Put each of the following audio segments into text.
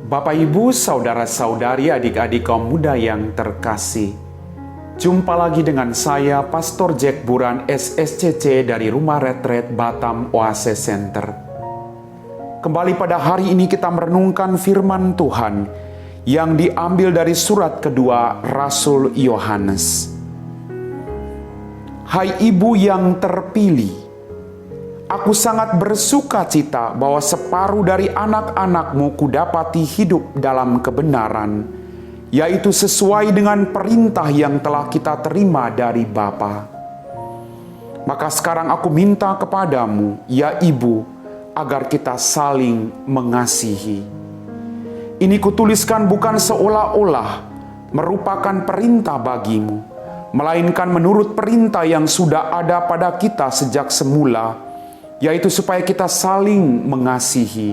Bapak, Ibu, saudara-saudari, adik-adik kaum muda yang terkasih. Jumpa lagi dengan saya, Pastor Jack Buran, SSCC dari Rumah Retreat Batam Oasis Center. Kembali pada hari ini kita merenungkan firman Tuhan yang diambil dari surat kedua Rasul Yohanes. Hai ibu yang terpilih, aku sangat bersuka cita bahwa separuh dari anak-anakmu kudapati hidup dalam kebenaran, yaitu sesuai dengan perintah yang telah kita terima dari Bapa. Maka sekarang aku minta kepadamu, ya Ibu, agar kita saling mengasihi. Ini kutuliskan bukan seolah-olah merupakan perintah bagimu, melainkan menurut perintah yang sudah ada pada kita sejak semula, yaitu supaya kita saling mengasihi.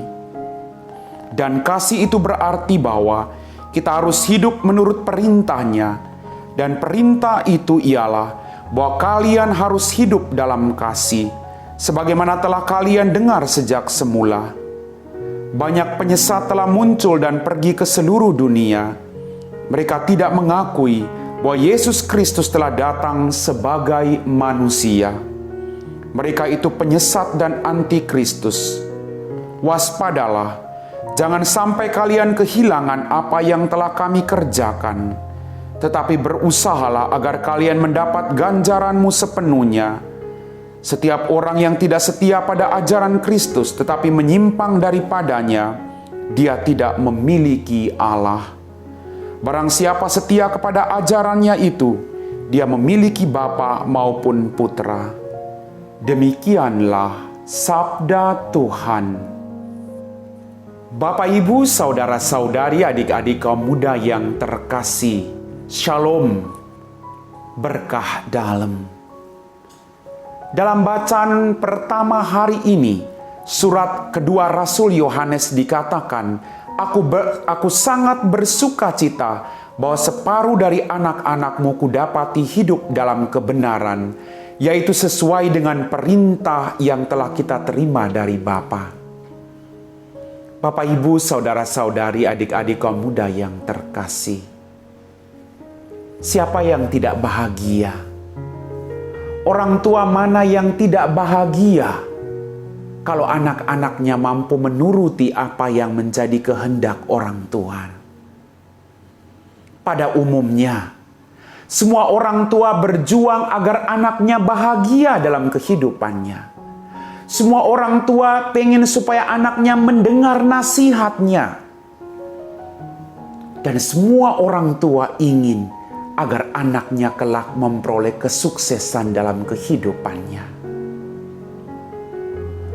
Dan kasih itu berarti bahwa kita harus hidup menurut perintahnya. Dan perintah itu ialah bahwa kalian harus hidup dalam kasih, sebagaimana telah kalian dengar sejak semula. Banyak penyesat telah muncul dan pergi ke seluruh dunia. Mereka tidak mengakui bahwa Yesus Kristus telah datang sebagai manusia. Mereka itu penyesat dan antikristus. Waspadalah, jangan sampai kalian kehilangan apa yang telah kami kerjakan. Tetapi berusahalah agar kalian mendapat ganjaranmu sepenuhnya. Setiap orang yang tidak setia pada ajaran Kristus tetapi menyimpang daripadanya, dia tidak memiliki Allah. Barang siapa setia kepada ajarannya itu, dia memiliki Bapa maupun Putra. Demikianlah sabda Tuhan. Bapak, Ibu, saudara-saudari, adik-adik kaum muda yang terkasih, Shalom, berkah dalam. Dalam bacaan pertama hari ini, surat kedua Rasul Yohanes dikatakan, Aku sangat bersuka cita bahwa separuh dari anak-anakmu kudapati hidup dalam kebenaran, yaitu sesuai dengan perintah yang telah kita terima dari Bapa. Bapak, Ibu, saudara-saudari, adik-adik kaum muda yang terkasih. Siapa yang tidak bahagia? Orang tua mana yang tidak bahagia kalau anak-anaknya mampu menuruti apa yang menjadi kehendak orang tua? Pada umumnya, semua orang tua berjuang agar anaknya bahagia dalam kehidupannya. Semua orang tua pengen supaya anaknya mendengar nasihatnya. Dan semua orang tua ingin agar anaknya kelak memperoleh kesuksesan dalam kehidupannya.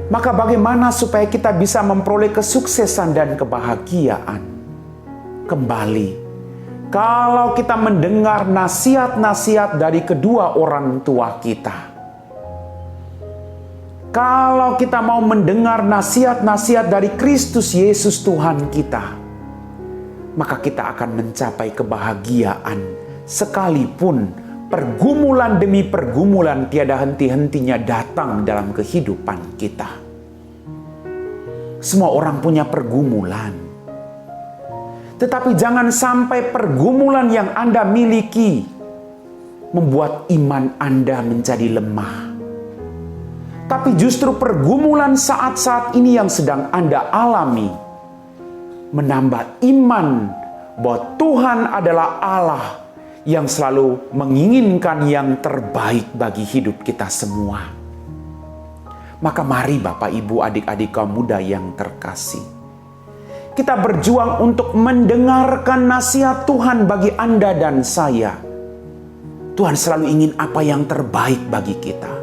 Maka bagaimana supaya kita bisa memperoleh kesuksesan dan kebahagiaan? Kembali, kalau kita mendengar nasihat-nasihat dari kedua orang tua kita, kalau kita mau mendengar nasihat-nasihat dari Kristus Yesus Tuhan kita, maka kita akan mencapai kebahagiaan sekalipun pergumulan demi pergumulan tiada henti-hentinya datang dalam kehidupan kita. Semua orang punya pergumulan. Tetapi jangan sampai pergumulan yang Anda miliki membuat iman Anda menjadi lemah. Tapi justru pergumulan saat-saat ini yang sedang Anda alami menambah iman bahwa Tuhan adalah Allah yang selalu menginginkan yang terbaik bagi hidup kita semua. Maka mari Bapak, Ibu, adik-adik kaum muda yang terkasih, kita berjuang untuk mendengarkan nasihat Tuhan bagi Anda dan saya. Tuhan selalu ingin apa yang terbaik bagi kita.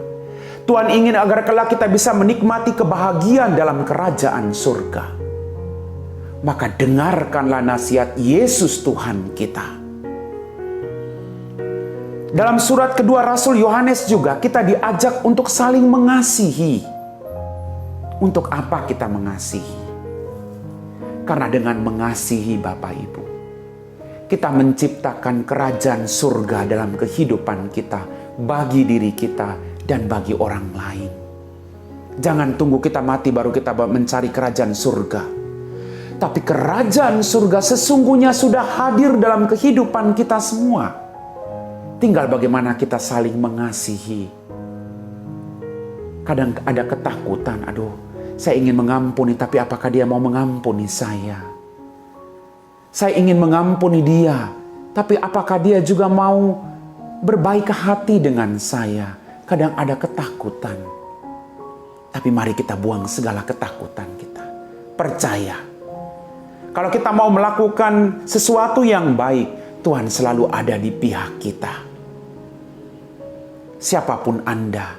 Tuhan ingin agar kelak kita bisa menikmati kebahagiaan dalam kerajaan surga. Maka dengarkanlah nasihat Yesus Tuhan kita. Dalam surat kedua Rasul Yohanes juga kita diajak untuk saling mengasihi. Untuk apa kita mengasihi? Karena dengan mengasihi Bapak Ibu, kita menciptakan kerajaan surga dalam kehidupan kita, bagi diri kita dan bagi orang lain. Jangan tunggu kita mati baru kita mencari kerajaan surga. Tapi kerajaan surga sesungguhnya sudah hadir dalam kehidupan kita semua. Tinggal bagaimana kita saling mengasihi. Kadang ada ketakutan, aduh, saya ingin mengampuni, tapi apakah dia mau mengampuni saya? Saya ingin mengampuni dia, tapi apakah dia juga mau berbaik hati dengan saya? Kadang ada ketakutan. Tapi mari kita buang segala ketakutan kita. Percaya. Kalau kita mau melakukan sesuatu yang baik, Tuhan selalu ada di pihak kita. Siapapun Anda,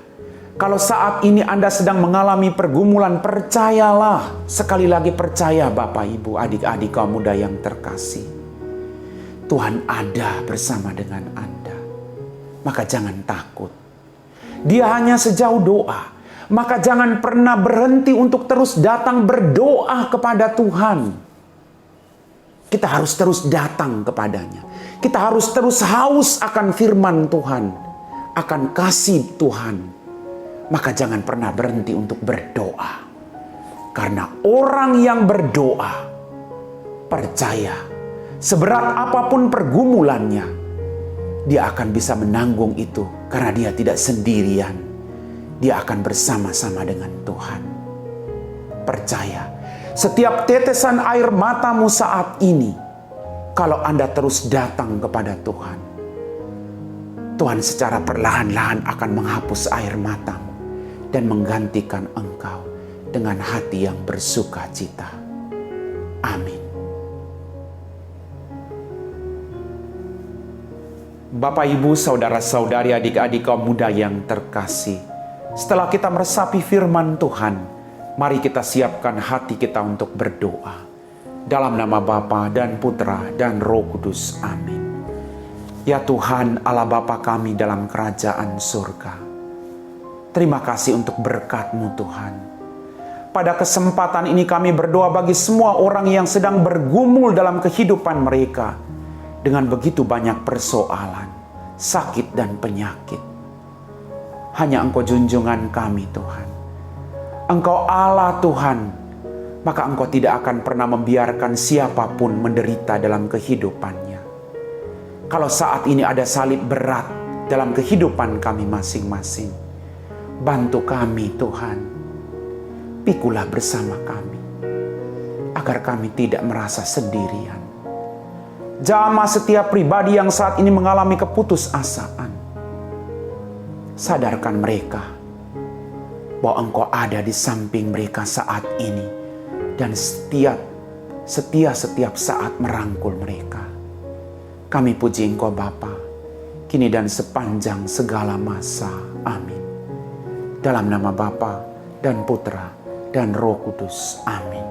kalau saat ini Anda sedang mengalami pergumulan, percayalah. Sekali lagi percaya Bapak, Ibu, adik-adik kaum muda yang terkasih. Tuhan ada bersama dengan Anda. Maka jangan takut. Dia hanya sejauh doa. Maka jangan pernah berhenti untuk terus datang berdoa kepada Tuhan. Kita harus terus datang kepadanya. Kita harus terus haus akan firman Tuhan, akan kasih Tuhan. Maka jangan pernah berhenti untuk berdoa. Karena orang yang berdoa, percaya, seberat apapun pergumulannya, dia akan bisa menanggung itu. Karena dia tidak sendirian. Dia akan bersama-sama dengan Tuhan. Percaya, setiap tetesan air matamu saat ini, kalau Anda terus datang kepada Tuhan, Tuhan secara perlahan-lahan akan menghapus air matamu dan menggantikan engkau dengan hati yang bersuka cita. Amin. Bapak, Ibu, saudara-saudari, adik-adik kaum muda yang terkasih, setelah kita meresapi firman Tuhan, mari kita siapkan hati kita untuk berdoa. Dalam nama Bapa dan Putra dan Roh Kudus. Amin. Ya Tuhan, Allah Bapa kami dalam kerajaan surga, terima kasih untuk berkat-Mu Tuhan. Pada kesempatan ini kami berdoa bagi semua orang yang sedang bergumul dalam kehidupan mereka dengan begitu banyak persoalan, sakit dan penyakit. Hanya Engkau junjungan kami Tuhan. Engkau Allah Tuhan, maka Engkau tidak akan pernah membiarkan siapapun menderita dalam kehidupannya. Kalau saat ini ada salib berat dalam kehidupan kami masing-masing, bantu kami Tuhan. Pikulah bersama kami, agar kami tidak merasa sendirian. Jamah setiap pribadi yang saat ini mengalami keputusasaan. Sadarkan mereka bahwa Engkau ada di samping mereka saat ini dan setia setiap saat merangkul mereka. Kami puji Engkau Bapa, kini dan sepanjang segala masa. Amin. Dalam nama Bapa dan Putra dan Roh Kudus. Amin.